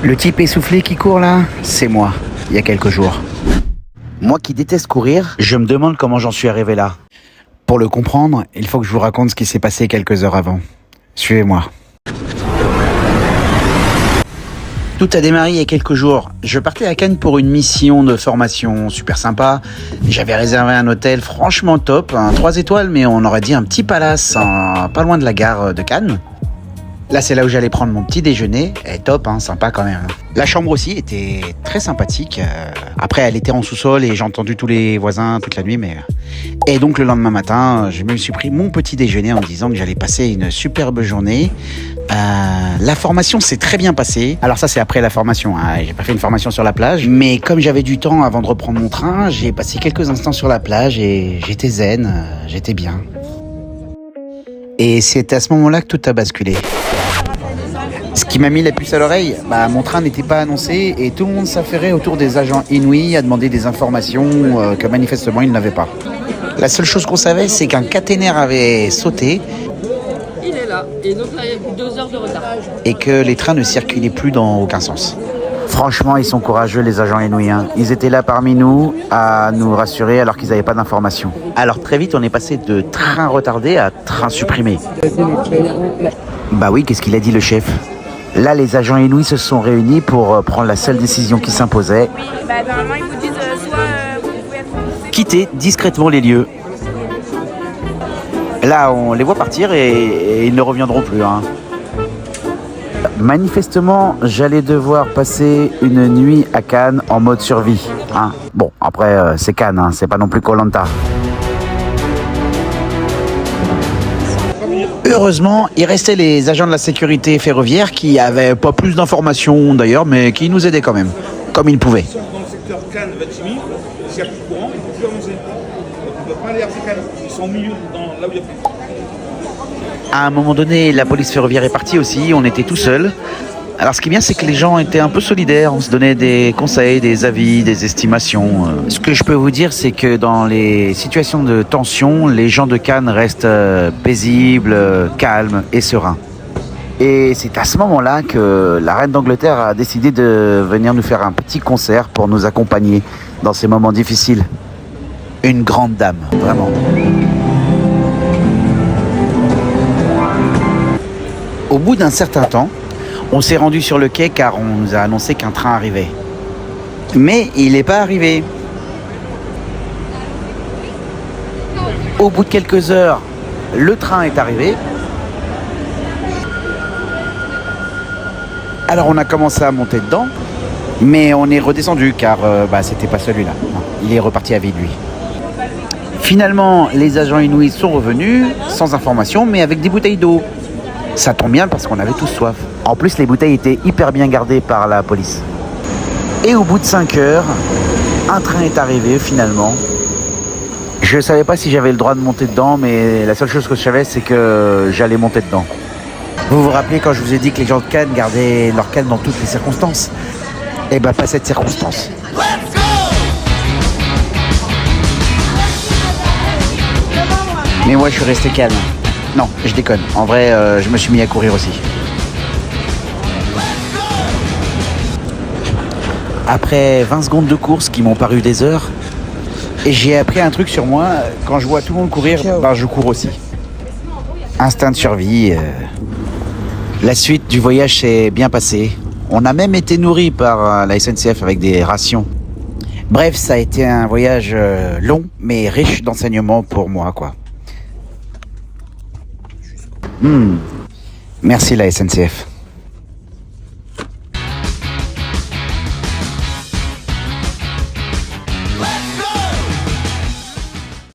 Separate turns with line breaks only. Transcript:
Le type essoufflé qui court là, c'est moi, il y a quelques jours. Moi qui déteste courir, je me demande comment j'en suis arrivé là. Pour le comprendre, il faut que je vous raconte ce qui s'est passé quelques heures avant. Suivez-moi. Tout a démarré il y a quelques jours. Je partais à Cannes pour une mission de formation super sympa. J'avais réservé un hôtel franchement top, un 3 étoiles, mais on aurait dit un petit palace, pas loin de la gare de Cannes. Là, c'est là où j'allais prendre mon petit déjeuner. Et top, sympa quand même. La chambre aussi était très sympathique. Après, elle était en sous-sol et j'ai entendu tous les voisins toute la nuit. Et donc, le lendemain matin, je me suis pris mon petit déjeuner en me disant que j'allais passer une superbe journée. La formation s'est très bien passée. Alors ça, c'est après la formation. J'ai pas fait une formation sur la plage. Mais comme j'avais du temps avant de reprendre mon train, j'ai passé quelques instants sur la plage et j'étais zen, j'étais bien. Et c'est à ce moment-là que tout a basculé. Ce qui m'a mis la puce à l'oreille, mon train n'était pas annoncé et tout le monde s'affairait autour des agents inouïs à demander des informations que manifestement ils n'avaient pas. La seule chose qu'on savait, c'est qu'un caténaire avait sauté.
Il est là, et donc là il y a plus 2 heures de retard.
Et que les trains ne circulaient plus dans aucun sens. Franchement, ils sont courageux les agents inouïs. Ils étaient là parmi nous à nous rassurer alors qu'ils n'avaient pas d'informations. Alors très vite, on est passé de train retardé à train supprimé. Bah oui, qu'est-ce qu'il a dit le chef ? Là, les agents inouïs se sont réunis pour prendre la seule décision qui s'imposait.
Oui, normalement, ils vous disent soit vous pouvez être...
Quitter discrètement les lieux. Là, on les voit partir et ils ne reviendront plus. Manifestement, j'allais devoir passer une nuit à Cannes en mode survie. Bon, après, c'est Cannes, c'est pas non plus Koh-Lanta. Heureusement, il restait les agents de la sécurité ferroviaire qui avaient pas plus d'informations d'ailleurs, mais qui nous aidaient quand même, comme ils pouvaient.
Dans le secteur Cannes-Vatchimi, s'il n'y a plus de courant, ils ne peuvent plus avancer. On ne peut pas aller après Cannes. Ils sont au milieu, là où il y a plus.
À un moment donné, la police ferroviaire est partie aussi, on était tout seuls. Alors ce qui est bien, c'est que les gens étaient un peu solidaires, on se donnait des conseils, des avis, des estimations. Ce que je peux vous dire, c'est que dans les situations de tension, les gens de Cannes restent paisibles, calmes et sereins. Et c'est à ce moment-là que la reine d'Angleterre a décidé de venir nous faire un petit concert pour nous accompagner dans ces moments difficiles. Une grande dame, vraiment. Au bout d'un certain temps, on s'est rendu sur le quai car on nous a annoncé qu'un train arrivait. Mais il n'est pas arrivé. Au bout de quelques heures, le train est arrivé. Alors on a commencé à monter dedans, mais on est redescendu car c'était pas celui-là. Non, il est reparti à vide lui. Finalement, les agents inouïs sont revenus, sans information, mais avec des bouteilles d'eau. Ça tombe bien parce qu'on avait tous soif. En plus, les bouteilles étaient hyper bien gardées par la police. Et au bout de 5 heures, un train est arrivé finalement. Je ne savais pas si j'avais le droit de monter dedans, mais la seule chose que je savais, c'est que j'allais monter dedans. Vous vous rappelez quand je vous ai dit que les gens de Cannes gardaient leur calme dans toutes les circonstances ? Eh ben, pas cette circonstance. Mais moi, je suis resté calme. Non, je déconne. En vrai, je me suis mis à courir aussi. Après 20 secondes de course qui m'ont paru des heures, et j'ai appris un truc sur moi. Quand je vois tout le monde courir, je cours aussi. Instinct de survie. La suite du voyage s'est bien passée. On a même été nourris par la SNCF avec des rations. Bref, ça a été un voyage long, mais riche d'enseignements pour moi, quoi. Merci la SNCF.